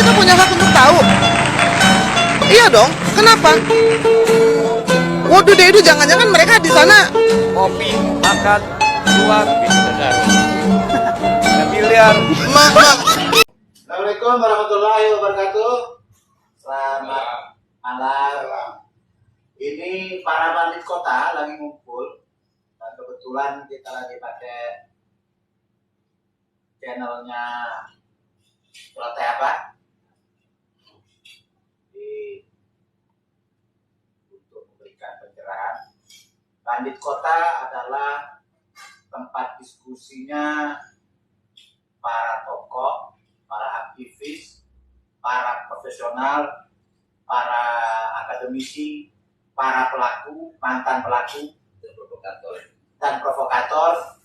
mereka punya hak untuk tahu. Iya dong, kenapa? Waduh deh, itu jangan-jangan mereka di sana kopi, makan, keluar, miliar. Assalamualaikum warahmatullahi wabarakatuh. Selamat malam. Ini para bandit kota lagi ngumpul dan kebetulan kita lagi pakai channelnya Prote apa? Untuk memberikan pencerahan. Bandit kota adalah tempat diskusinya para tokoh, para aktivis, para profesional, para akademisi, para pelaku, mantan pelaku, dan provokator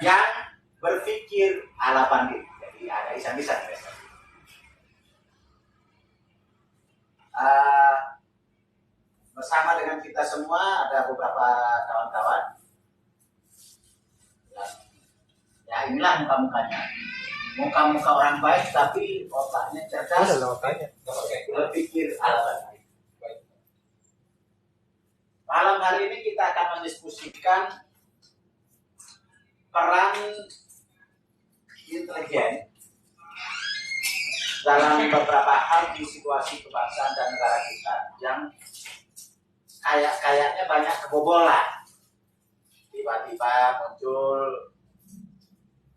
yang berpikir ala bandit. Jadi ada isan-isan. Bersama dengan kita semua ada beberapa kawan-kawan. Ya inilah muka-mukanya. Muka-muka orang baik tapi otaknya cerdas. Berpikir ala bandit. Malam hari ini kita akan mendiskusikan peran intelijen dalam beberapa hal di situasi kebangsaan dan negara kita yang kayaknya banyak kebobolan. Tiba-tiba muncul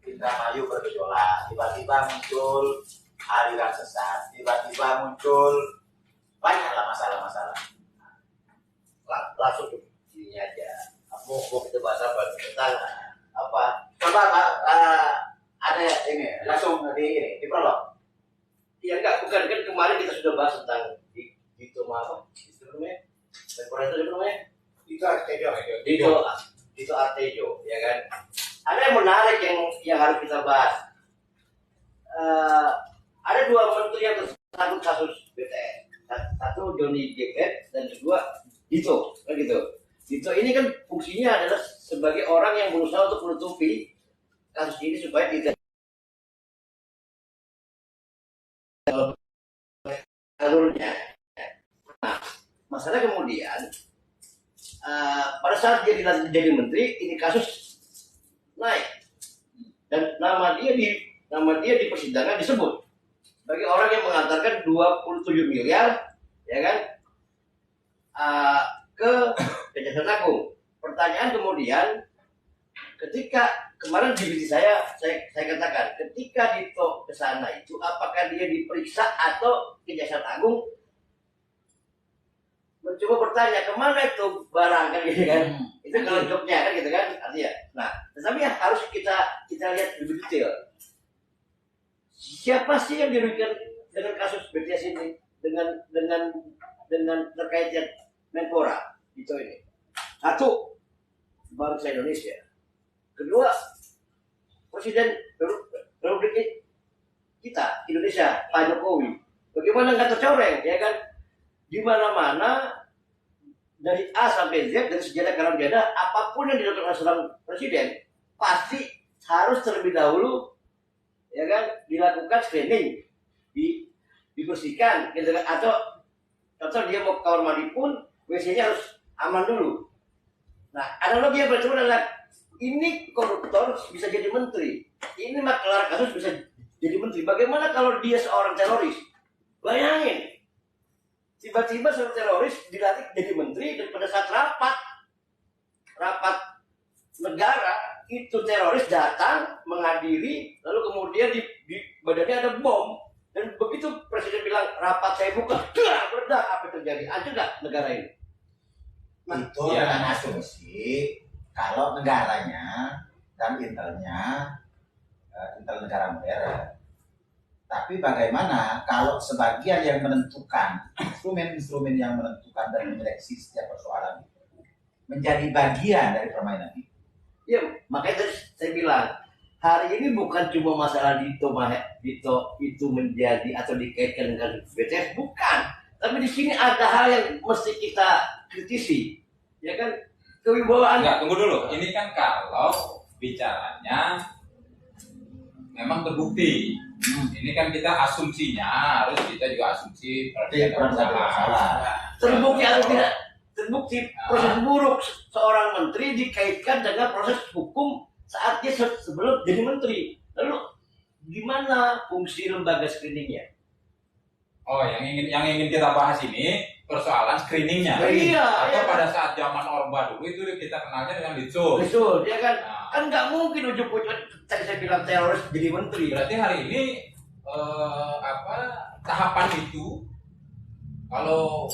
Indramayu bergejolak, tiba-tiba muncul aliran sesat, tiba-tiba muncul banyaklah masalah-masalah. Langsung ini aja. Mau kita bahas apa tentang Apa? Coba ada ini langsung di prolog. ya enggak, bukan kan kemarin kita sudah bahas tentang itu apa namanya temporer itu namanya itu Artejo ya kan. Ada yang menarik yang harus kita bahas. Ada dua menteri yang tersangkut kasus BTS. Satu Johnny Jacket dan kedua Dito kan gitu. Dito ini kan fungsinya adalah sebagai orang yang berusaha untuk menutupi kasus ini supaya tidak alurnya. Nah, masalah kemudian pada saat dia dilantik jadi menteri, ini kasus naik dan nama dia di persidangan disebut sebagai orang yang mengantarkan 27 miliar, ya kan, ke Kejaksaan Agung. Pertanyaan kemudian, ketika kemarin di video saya katakan, ketika Dito ke sana itu apakah dia diperiksa atau Kejaksaan Agung mencoba bertanya kemana itu barang kan gitu kan? Itu kalau jobnya kan gitu kan artinya. Nah, tetapi yang harus kita lihat lebih detail. Siapa sih yang dirugikan dengan kasus BTS ini dengan terkaitnya Menpora Dito ini? Satu, bangsa Indonesia. Kedua, Presiden Republik kita Indonesia Pak Jokowi. Bagaimana nggak tercoreng, ya kan? Di mana-mana dari A sampai Z dari sejarah karam jada apapun yang dilakukan oleh seorang presiden pasti harus terlebih dahulu, ya kan, dilakukan screening, dibersihkan, gitu kan? Atau contoh dia mau ke kamar mandi pun WC-nya harus aman dulu. Nah, analogi yang bercuma adalah ini koruptor bisa jadi menteri, ini maklar kasus bisa jadi menteri. Bagaimana kalau dia seorang teroris? Bayangin, tiba-tiba seorang teroris dilantik jadi menteri dan pada saat rapat negara itu teroris datang menghadiri, lalu kemudian di badannya ada bom dan begitu presiden bilang rapat saya buka, meledak. Apa terjadi? Hancur nggak negara ini? Itu dengan asumsi kalau negaranya dan intelnya intel negara modern. Tapi bagaimana kalau sebagian yang menentukan, instrumen-instrumen yang menentukan dan menyeleksi setiap persoalan itu menjadi bagian dari permainan itu? Ya, makanya saya bilang hari ini bukan cuma masalah Dito itu menjadi atau dikaitkan dengan BTS, bukan. Tapi di sini ada hal yang mesti kita kritisi, ya kan, kewibawaan. Enggak, tunggu dulu. Ini kan kalau bicaranya memang terbukti. Ini kan kita asumsinya harus kita juga asumsi Iya, salah. Terbukti atau tidak terbukti proses buruk seorang menteri dikaitkan dengan proses hukum saat dia sebelum jadi menteri. Lalu gimana fungsi lembaga screeningnya? Oh, yang ingin kita bahas ini persoalan screeningnya. Iya, Atau iya. pada saat zaman Orba dulu itu kita kenalnya dengan Litsus. Betul, dia kan Nah, kan nggak mungkin ujuk-ujuk tadi saya bilang teroris jadi menteri. berarti hari ini tahapan itu kalau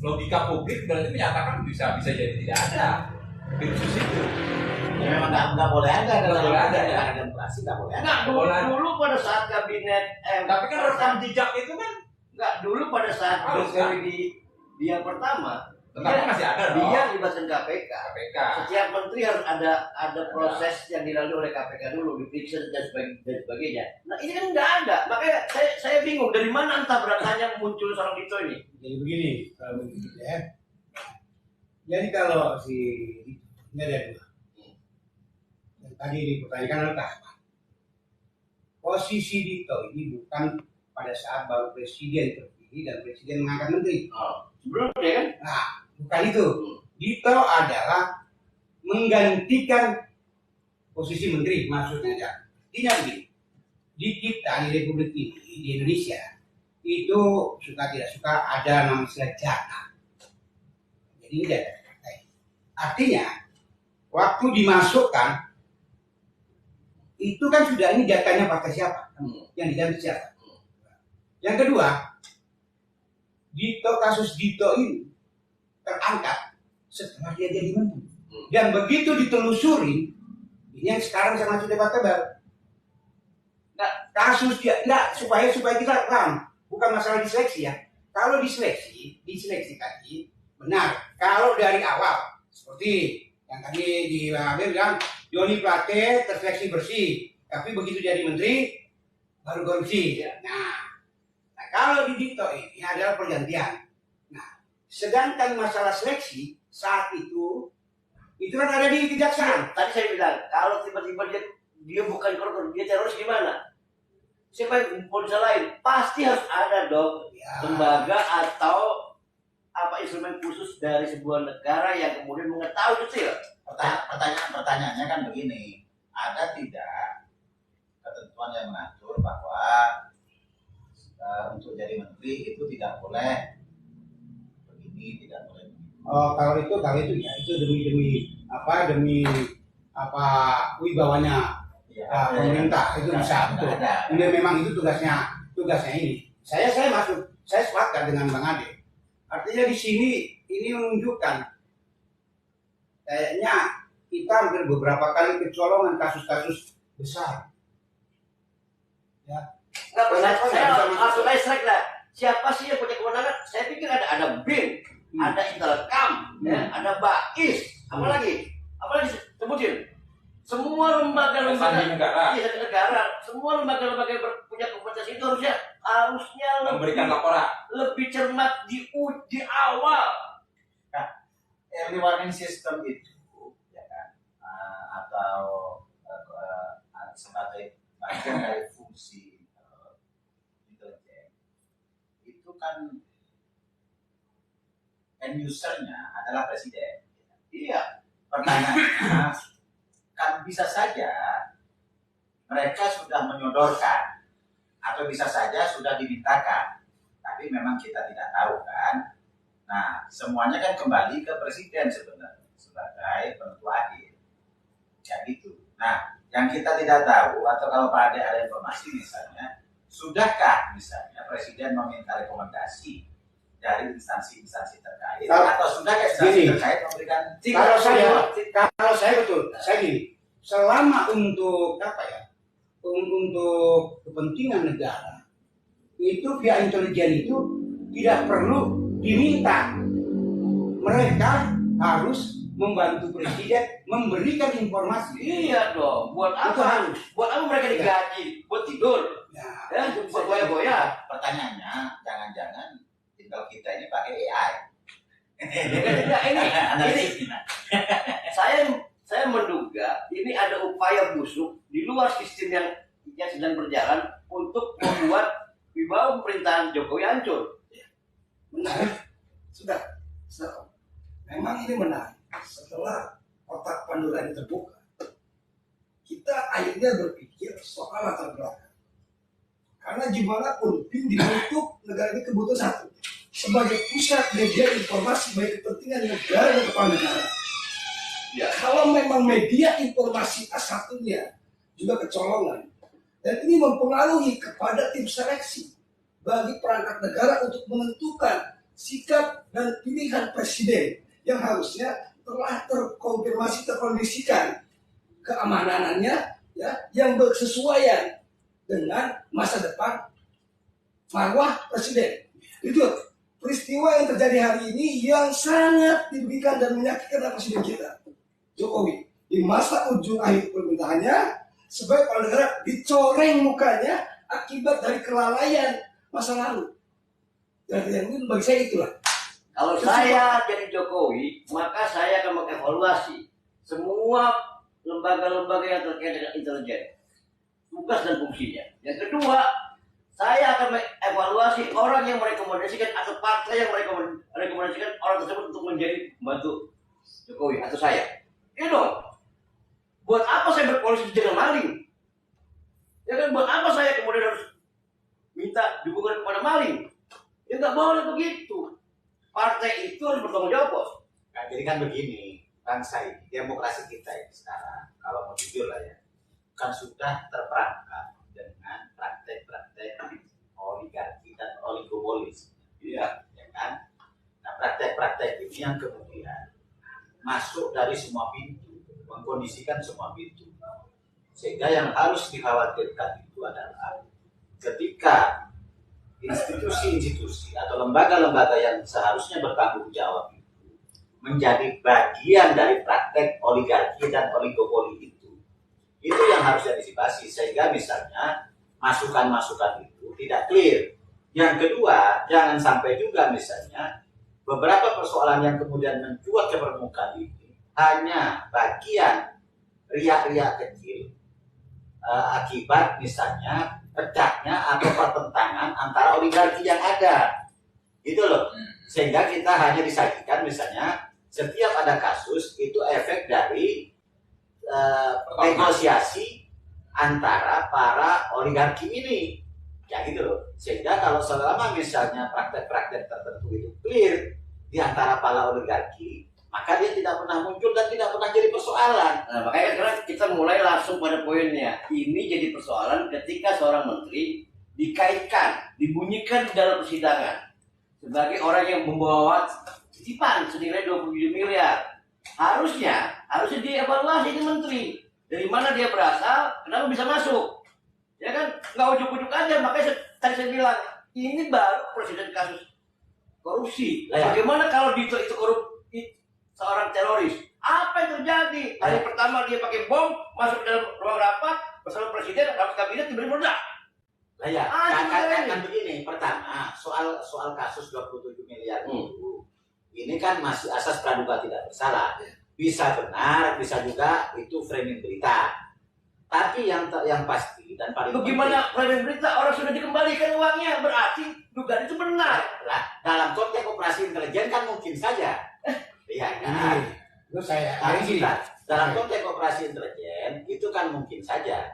logika publik berarti menyatakan bisa jadi tidak ada Litsus itu. Ya memang nggak boleh ada Nggak boleh ada, ya. demokrasi nggak boleh ada. Nggak dulu pada saat kabinet Tapi kan rekam jejak itu kan nggak dulu pada saat Harus, Jokowi di yang pertama tetap masih ada dong. dia libatkan KPK. KPK. Setiap menteri harus ada proses yang dilalui oleh KPK dulu, diperiksa dan sebagainya. Nah ini kan nggak ada, makanya saya bingung dari mana entah beratanya muncul seorang Dito ini. Jadi begini, kalau begitu ya. Jadi kalau si ini ada dua. Yang tadi dipertanyakan adalah apa? Posisi Dito ini bukan pada saat baru presiden terpilih dan presiden mengangkat menteri. Sebelumnya kan? Nah, bukan itu. Dito adalah menggantikan posisi menteri, maksudnya ya. Tidak begini. Di kita di Republik ini, di Indonesia, itu suka tidak suka ada nama istilah jatah. Jadi ini jatah. Artinya, waktu dimasukkan, itu kan sudah ini jatahnya partai siapa? Yang diganti siapa? Yang kedua, kasus Dito ini terangkat setelah dia jadi menteri. Dan begitu ditelusuri, ini yang sekarang sangat debatable. Nah, kasus dia, supaya kita paham, bukan masalah diseleksi ya. Kalau diseleksi tadi benar. Kalau dari awal, seperti yang tadi di Bang bilang, Joni Plate terseleksi bersih, tapi begitu jadi menteri baru korupsi. Nah, kalau di Dito ini adalah pergantian. Nah, sedangkan masalah seleksi saat itu kan ada di kejaksaan. Tadi saya bilang, kalau tiba-tiba dia bukan koruptor, dia teroris gimana? Siapa yang mau disalahin? Pasti harus ada dong lembaga atau instrumen khusus dari sebuah negara yang kemudian mengetahui detail. Pertanyaannya kan begini, ada tidak ketentuan yang mengatur bahwa untuk jadi menteri itu tidak boleh begini, tidak boleh begitu. Oh, kalau itu ya itu demi wibawanya pemerintah itu bisa betul. Ini memang itu tugasnya ini. Saya sepakat dengan Bang Ade. Artinya di sini ini menunjukkan kayaknya kita hampir beberapa kali kecolongan kasus-kasus besar. Ya. Saya langsung strike lah. Siapa sih yang punya kewenangan? Saya pikir ada BIN, ada Intelkam, ya, ada BAIS, apalagi sebutin. Semua lembaga-lembaga negara, semua lembaga-lembaga yang punya kompetensi itu harusnya memberikan laporan lebih cermat di awal. Nah, early warning system itu, ya kan, atau sebagai bagian dari fungsi intelijen, itu kan end usernya adalah presiden. Iya, pertanyaannya kan bisa saja mereka sudah menyodorkan atau bisa saja sudah dimintakan, tapi memang kita tidak tahu kan. Nah, semuanya kan kembali ke presiden sebenarnya sebagai penentu akhir, ya gitu. Nah, yang kita tidak tahu atau kalau Pak Ade ada informasi misalnya, sudahkah misalnya presiden meminta rekomendasi dari instansi-instansi terkait atau sudahkah instansi terkait memberikan kalau saya betul, saya gini, selama untuk untuk kepentingan negara itu pihak intelijen itu tidak perlu diminta, mereka harus membantu presiden memberikan informasi. Iya dong, buat apa? Buat apa mereka digaji? Buat tidur? Ya, buat boya-boya. Pertanyaannya, jangan-jangan tinggal kita ini pakai AI. Ya, ini saya menduga ini ada upaya busuk di luar sistem yang berjalan untuk membuat wibawa pemerintahan Jokowi hancur. Menarik. Sudah. Memang ini menarik. Setelah otak Pandora ini terbuka, kita akhirnya berpikir soal latar belakang. Karena gimana pun BIN dibentuk negara ini kebutuhan satu, sebagai pusat media informasi baik kepentingan negara dan kepala negara. Ya, kalau memang media informasi satunya juga kecolongan, dan ini mempengaruhi kepada tim seleksi bagi perangkat negara untuk menentukan sikap dan pilihan presiden yang harusnya telah terkonfirmasi, terkondisikan keamanannya, ya, yang bersesuaian dengan masa depan marwah presiden. Itu peristiwa yang terjadi hari ini yang sangat dirugikan dan menyakitkan presiden kita Jokowi di masa ujung akhir pemerintahannya, sebagai kepala negara dicoreng mukanya akibat dari kelalaian masa lalu. Dan yang ini bagi saya itulah. Kalau saya jadi Jokowi, maka saya akan mengevaluasi semua lembaga-lembaga yang terkait dengan intelijen, tugas dan fungsinya. Yang kedua, saya akan mengevaluasi orang yang merekomendasikan atau partai yang merekomendasikan orang tersebut untuk menjadi pembantu Jokowi atau saya. Ini dong. Buat apa saya berpolitik dengan maling? Ya kan, buat apa saya kemudian harus minta dukungan kepada maling? Ya nggak boleh begitu. Partai itu harus bertanggung jawab, bos. Nah, jadi kan begini, bangsa ini, demokrasi kita ini sekarang, kalau mau jujur lah ya, kan sudah terperangkap dengan praktek-praktek oligarki dan oligopolis. Iya, ya kan? Nah, praktek-praktek ini yang kemudian masuk dari semua pintu, mengkondisikan semua pintu. Sehingga yang harus dikhawatirkan itu adalah ketika institusi-institusi atau lembaga-lembaga yang seharusnya bertanggung jawab itu menjadi bagian dari praktek oligarki dan oligopoli itu yang harus diantisipasi, sehingga misalnya masukan-masukan itu tidak clear. Yang kedua, jangan sampai juga misalnya beberapa persoalan yang kemudian mencuat ke permukaan ini hanya bagian riak-riak kecil akibat misalnya pecahnya atau pertentangan antara oligarki yang ada, gitu loh. Sehingga kita hanya disajikan misalnya setiap ada kasus itu efek dari negosiasi antara para oligarki ini, ya gitu loh. Sehingga kalau selama misalnya praktek-praktek tertentu itu clear di antara para oligarki, maka dia tidak pernah muncul dan tidak pernah jadi persoalan. Nah, makanya sekarang kita mulai langsung pada poinnya. Ini jadi persoalan ketika seorang menteri dikaitkan, dibunyikan di dalam persidangan sebagai orang yang membawa titipan senilai 27 miliar. Harusnya dievaluasi ini menteri. Dari mana dia berasal, kenapa bisa masuk? Ya kan, nggak ujuk-ujuk aja. Makanya tadi saya bilang, ini baru presiden kasus korupsi. Bagaimana kalau Dito itu seorang teroris? Apa yang terjadi? Hari pertama dia pakai bom, masuk dalam ruang rapat bersama presiden, rapat kabinet, tiba-tiba meledak. Lah ya, kan begini. Pertama, soal kasus 27 miliar itu, ini kan masih asas praduga tidak bersalah. Bisa benar, bisa juga itu framing berita. Tapi yang pasti dan paling bagaimana framing berita? Orang sudah dikembalikan uangnya, berarti dugaan itu benar. Lah, dalam konteks operasi intelijen kan mungkin saja. Iya kan? Itu saya dalam konteks operasi intelijen itu kan mungkin saja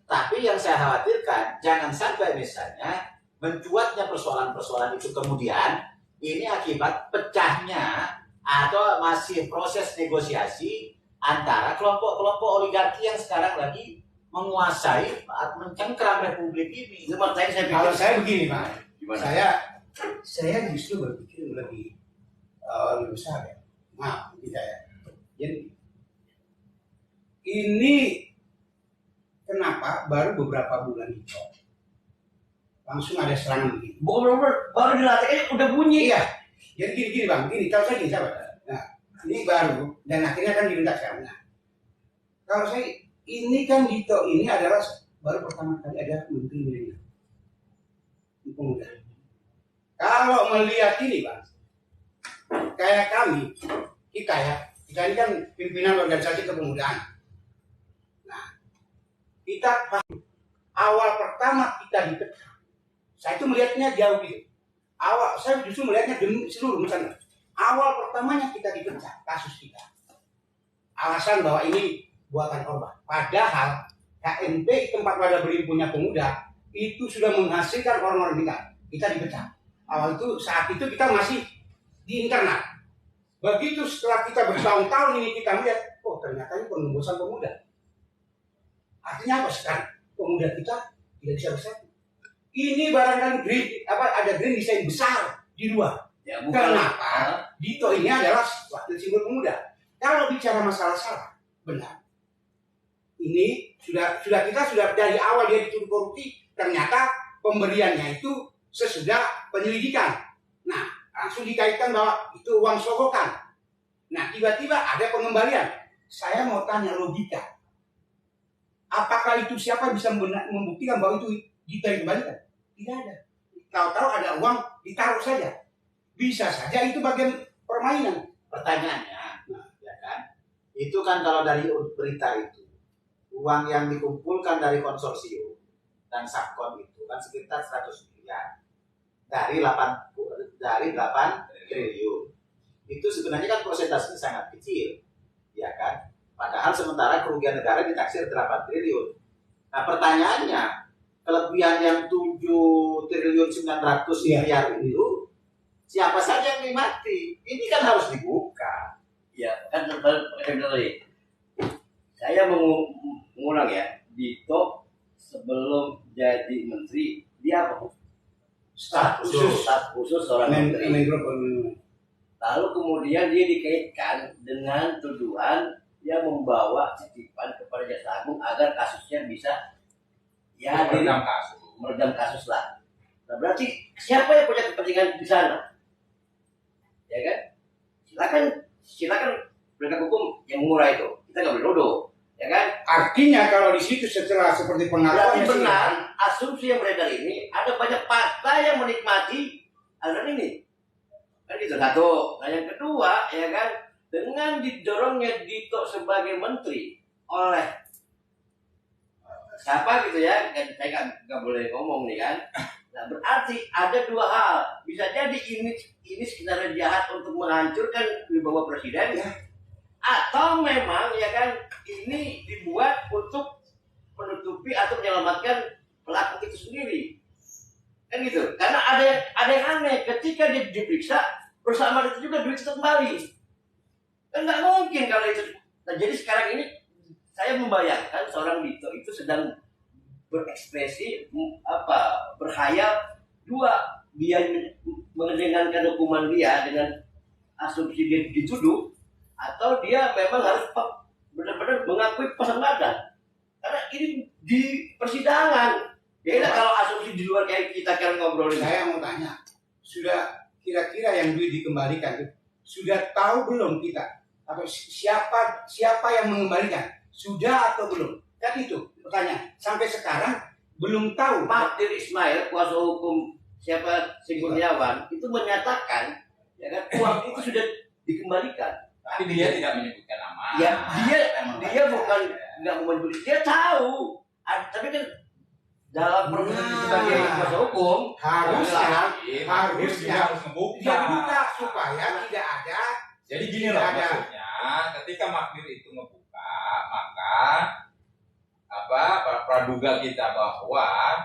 tapi yang saya khawatirkan jangan sampai misalnya mencuatnya persoalan-persoalan itu kemudian ini akibat pecahnya atau masih proses negosiasi antara kelompok-kelompok oligarki yang sekarang lagi menguasai mencengkeram republik ini. Kalau saya begini, Pak. Saya justru berpikir lebih besar ya. Maaf, tidak ya. Jadi ini kenapa baru beberapa bulan itu langsung ada serangan begini? Baru dilatih udah bunyi. Iya. Jadi gini Bang, tahu saya gini sahabat. Nah, ini baru dan akhirnya kan diminta sekarang. Nah, kalau saya ini kan Dito ini adalah baru pertama kali ada menteri milenial. Pemuda. Kalau melihat ini Bang, kayak kami, kita ini kan pimpinan organisasi kepemudaan. Nah, awal pertama kita dipecah. Saya itu melihatnya jauh gitu. Saya justru melihatnya demi seluruh Nusantara. Awal pertamanya kita dipecah kasus kita. Alasan bahwa ini buatan Orba. Padahal KMP tempat wadah berhimpunnya pemuda itu sudah menghasilkan orang-orang kita dipecah. Awal itu saat itu kita masih di internal. Begitu setelah kita bertahun-tahun ini kita melihat, oh ternyata ini pengembosan pemuda. Artinya apa sekarang? Pemuda kita tidak bisa bersatu. Ini barangkali ada green design besar di luar. Ya, bukan. Kenapa? Dito ini adalah wakil simbol pemuda. Kalau bicara masalah salah, benar. Ini sudah dari awal dia dituduh korupsi, ternyata pemberiannya itu sesudah penyelidikan. Nah, langsung dikaitkan bahwa itu uang sogokan. Nah, tiba-tiba ada pengembalian. Saya mau tanya logika. Apakah itu siapa bisa membuktikan bahwa itu dikembalikan? Tidak ada. Tahu-tahu ada uang ditaruh saja. Bisa saja itu bagian permainan. Pertanyaannya, ya kan? Itu kan kalau dari berita itu, uang yang dikumpulkan dari konsorsium dan Subkon itu kan sekitar 100 miliar dari 8 triliun. Itu sebenarnya kan persentasenya sangat kecil, ya kan? Padahal sementara kerugian negara ditaksir 8 triliun. Nah pertanyaannya, kelebihan yang 7 triliun 900 miliar itu siapa saja yang menikmati? Ini kan harus dibuka. Ya, kan tadi. Saya mengulang ya, Dito sebelum jadi menteri dia apa? Staf khusus seorang menteri. Lalu kemudian dia dikaitkan dengan tuduhan dia membawa titipan kepada Jaksa Agung agar kasusnya bisa meredam kasus lah. Nah, berarti siapa yang punya kepentingan di sana? Ya kan? Silakan penegak hukum yang murah itu. Kita nggak boleh nuduh, ya kan? Artinya kalau di situ setelah seperti pengakuan berarti benar asumsi yang beredar ini ada banyak partai yang menikmati aliran ini. Kan gitu satu. Nah yang kedua, ya kan, dengan didorongnya Dito sebagai menteri oleh siapa gitu ya, saya nggak boleh ngomong nih kan. Nah berarti ada dua hal, bisa jadi ini sekedar jahat untuk menghancurkan wibawa presiden, ya. Atau memang ya kan ini dibuat untuk menutupi atau menyelamatkan pelaku itu sendiri, kan gitu. Karena ada yang aneh, ketika dia diperiksa bersama itu juga duit kembali, kan nggak mungkin kalau itu. Nah jadi sekarang ini saya membayangkan seorang Dito itu sedang berekspresi berhayal dua, dia meringankan hukuman dia dengan asumsi dia dituduh, atau dia memang harus benar-benar mengakui pasang badan. Karena ini di persidangan. Beda kalau asumsi di luar kayak kita kan ngobrolin. Saya mau tanya, sudah kira-kira yang duit dikembalikan sudah tahu belum kita? Atau siapa yang mengembalikan? Sudah atau belum? Kan itu pertanyaan. Sampai sekarang belum tahu. Magdir Ismail, kuasa hukum siapa Sigurniawan, itu menyatakan ya kan uang itu sudah dikembalikan. Tapi dia tidak menyebutkan nama. Ya, dia bukan nggak mau menyebut, dia tahu. Tapi kan dalam proses sebagai kuasa hukum harusnya harus membuka. Dia buka supaya tidak ada. Jadi gini loh maksudnya, ketika Magdir itu ngebuka, maka praduga kita bahwa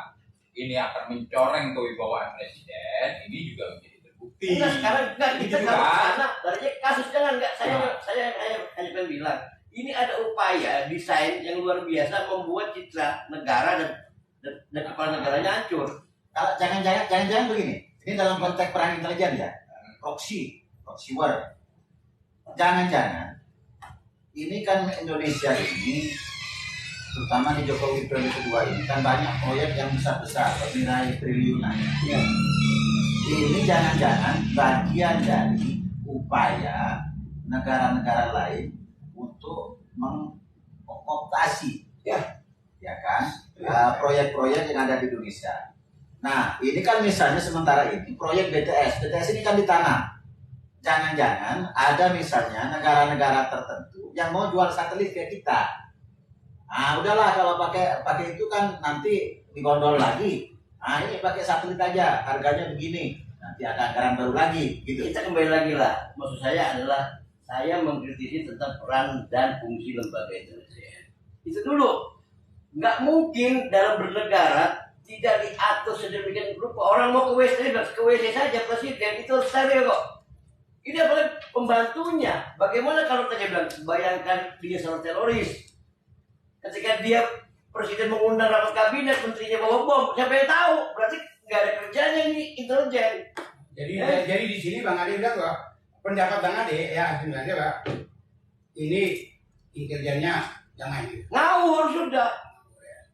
ini akan mencoreng kewibawaan presiden, ini juga menjadi terbukti. Sekarang kita nggak sana, dari kasus jangan nggak. Saya hanya bilang, ini ada upaya desain yang luar biasa membuat citra negara dan kepala negaranya hancur. Kalau jangan begini, ini dalam konteks perang intelijen ya, proxy war. Jangan-jangan ini kan Indonesia ini, terutama di Jokowi periode kedua ini kan banyak proyek yang besar-besar bernilai triliunan. Ya. Ini jangan-jangan bagian dari upaya negara-negara lain untuk mengoptasi, ya kan, proyek-proyek yang ada di Indonesia. Nah, ini kan misalnya sementara ini proyek BTS ini kan ditanam. Jangan-jangan ada misalnya negara-negara tertentu yang mau jual satelit ke kita. Ah udahlah kalau pakai itu kan nanti digondol lagi. Ah ini pakai satelit aja, harganya begini. Nanti ada anggaran baru lagi, gitu. Kita kembali lagi lah. Maksud saya adalah saya mengkritisi tentang peran dan fungsi lembaga intelijen. Itu dulu. Nggak mungkin dalam bernegara tidak diatur sedemikian rupa. Orang mau ke WC saja presiden itu harus steril kok. Ini apalagi pembantunya. Bagaimana kalau tanya bilang, bayangkan dia seorang teroris. Ketika dia presiden mengundang rapat kabinet, menterinya bawa bom, siapa yang tahu? Berarti nggak ada kerjanya ini intelijen. Jadi di sini Bang Ade bilang bahwa pendapat Bang Ade ya sebenarnya Pak, ini intelijennya jangan. Ngawur sudah.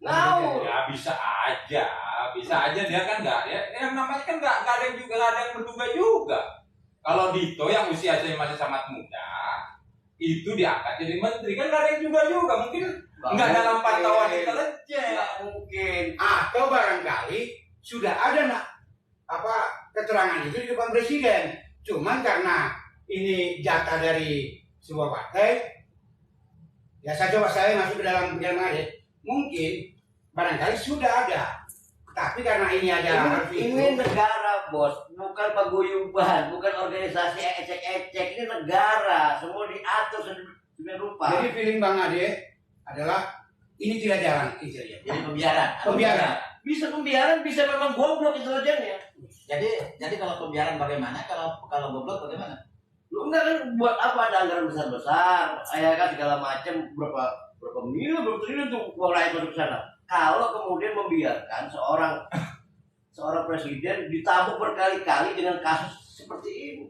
Ngawur. Ya bisa aja dia kan nggak ya, yang namanya kan nggak ada yang juga nggak ada yang menduga juga. Kalau Dito yang usianya masih sangat muda itu diangkat jadi menteri kan nggak ada yang juga mungkin nggak dalam pantauan intelijen. Nggak mungkin. Atau barangkali sudah ada keterangan itu di depan presiden. Cuman karena ini jatah dari sebuah partai, ya saya masuk ke dalam pikiran Bang Ade. Mungkin barangkali sudah ada, tapi karena ini aja ini negara bos, bukan paguyuban, bukan organisasi ecek-ecek, ini negara, semua diatur sedemikian rupa. Jadi feeling Bang Ade adalah ini tidak jalan intelijen. Jadi pembiaran. Bisa pembiaran, bisa memang goblok intelijennya. Jadi kalau pembiaran bagaimana? Kalau goblok bagaimana? Lu enggak kan buat apa ada anggaran besar-besar, ya kan segala macam berapa miliar, berapa triliun tuh uang rakyat masuk ke sana. Kalau kemudian membiarkan seorang presiden ditabuk berkali-kali dengan kasus seperti ini.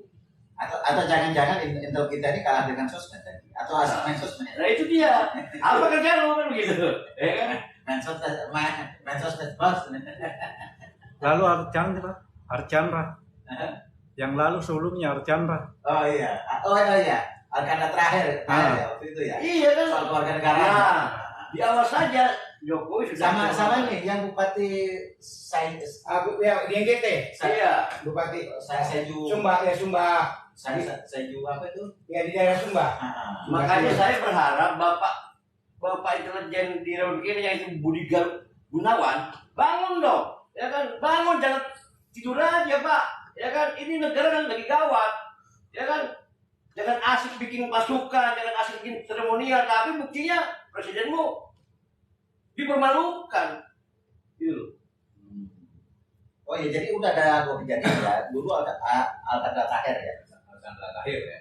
Atau jangan-jangan intel kita ini kalah dengan sosmed tadi atau asal main sosmed. Nah itu dia. Apa kerjaan lu kan begitu? Ya kan? Main sosmed bos. Lalu Archandra. Yang lalu sebelumnya Archandra. Oh iya. Karena terakhir ya, waktu itu ya. Iya kan? Soal keluarga negara. Nah, di awal saja Jokowi sudah sama nih yang Bupati Sains. Ya di NTT. Iya. Bupati Seju. Sumba. Seju apa itu? Ya di daerah Sumba. Makanya saya berharap Bapak intelijen di Republik ini yang itu Budi Gunawan bangun dong, ya kan? Bangun, jangan tidur aja Pak, ya kan? Ini negara kan lagi gawat, ya kan? Jangan asik bikin pasukan, jangan asik bikin seremonial, tapi buktinya presidenmu dipermalukan, gitu. Oh iya, jadi udah ada dua kejadian ya. Dulu ada Alcandra Tahir ya. Alcandra Tahir ya.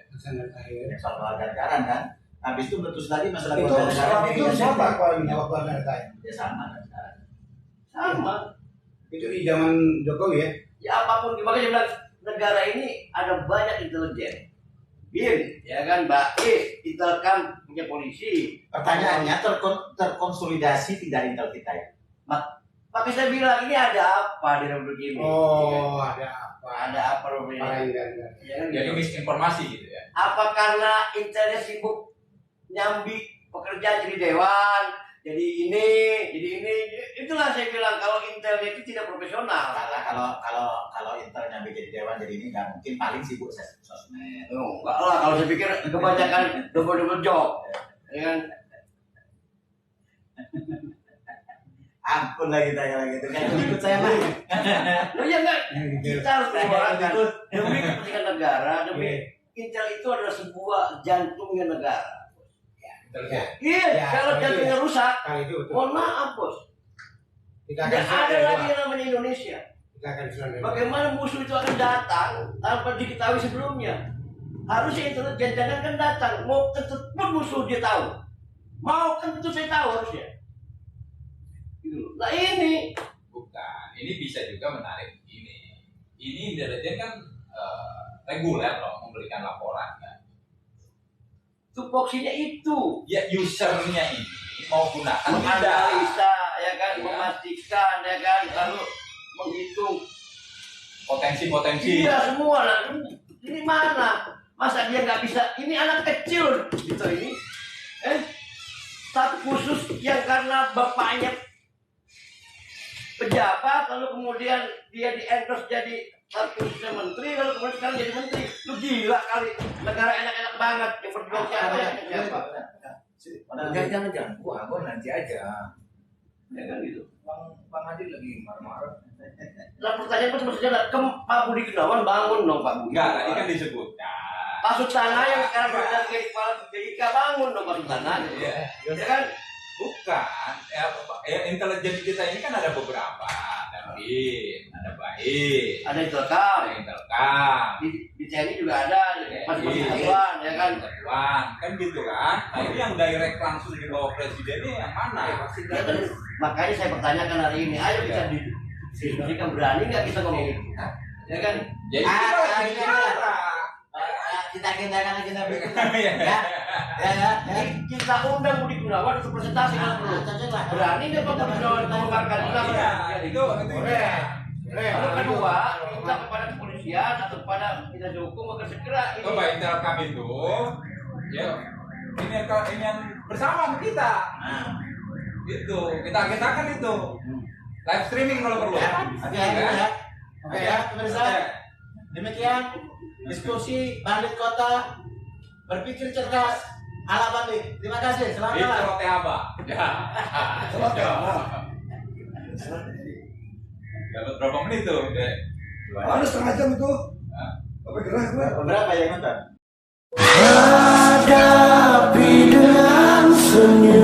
Soal keluarga negara kan. Habis itu meletus lagi masalah Itu keluarga negara. itu siapa kualinya waktu ada Tahir? Ya sama kan sekarang. Sama. Itu di zaman Jokowi ya. Ya apapun, makanya bilang negara ini ada banyak intelijen. BIN, ya kan, BAIS, Intelkam, punya polisi. Pertanyaannya terkonsolidasi tidak intel kita ya? Tapi saya bilang ini ada apa di Republik ini? Oh, ada apa? Ada apa Republik ini? Ya kan, Jadi gitu. misinformasi gitu ya. Apa karena intelnya sibuk nyambi pekerjaan jadi dewan, jadi ini, itulah saya bilang kalau intelnya itu tidak profesional. Kalau intelnya jadi dewan jadi ini nggak mungkin, paling sibuk sosmed. Oh, enggak lah, kalau saya pikir kebanyakan double job, ya kan? Ampun lah kita kalau gitu. Kayak ikut saya lah. Loh ya enggak, kita harus menyuarakan demi kepentingan negara, demi intel itu adalah sebuah jantungnya negara. Iya, Ya, kalau itu jantungnya ya. rusak, Kalau itu betul. mohon maaf bos, Kita tidak ada lagi yang namanya Indonesia. Kita akan selesai. Bagaimana musuh itu akan datang tanpa diketahui sebelumnya? Harusnya intelijen jangan datang, mau kentut pun musuh dia tahu, mau kentut saya tahu harusnya. Gitu. Nah ini Bukan, ini bisa juga menarik begini. Ini intelijen kan reguler loh memberikan laporan kan. tupoksinya itu Ya usernya ini mau gunakan tidak. menganalisa, ya kan, Ya. memastikan, ya kan, lalu menghitung. Potensi-potensi. Iya semua lah. Ini mana? Masa dia nggak bisa? Ini anak kecil gitu ini. Tapi khusus yang karena bapaknya pejabat, lalu kemudian dia di-endorse jadi statusnya menteri, lalu kemudian sekarang jadi menteri. Lu gila kali. Negara enak-enak banget yang berjuang siapa? Jangan, gua nanti aja. Ya kan gitu. Bang Adi lagi marah-marah. Nah pertanyaan itu maksudnya Pak Budi Gunawan bangun dong Pak Budi. Enggak, tadi kan disebutkan. Pak Sultana yang sekarang berada di kepala BPK bangun dong Pak Sultana. Iya. Ya kan? Bukan. Ya, intelijen kita ini kan ada beberapa. Ada BIN, ada BAIN, Ada Intelkam, ada Intelkam, di TNI juga ada, masing-masing satuan, ya kan? Satuan, kan gitu kan. Nah ini yang direct langsung di bawah presidennya yang mana? Ya kan? Makanya saya pertanyakan hari ini, ayo kita diskusikan, berani nggak kita ngomong itu? Ya kan? Jadi kita lagi bicara. Kita berikutnya. Iya. Kita undang Budi Gunawan untuk presentasi kalau perlu. Berani nggak Pak Budi Gunawan mengungkapkan kita? Iya, itu Lalu kedua, kita kepada kepolisian atau kepada kita hukum agar segera ini. Coba Intelkam itu, ya ini yang bersama sama kita. Itu kita kan itu live streaming kalau perlu. Oke ya, pemirsa. Demikian diskusi Bandit Kota berpikir cerdas ala Bandit. Terima kasih. Selamat Itu malam. roti apa? Ya. Dapat berapa menit tuh? Ada setengah jam itu. Apa gerah gua? Berapa yang nonton? Hadapi dengan senyum.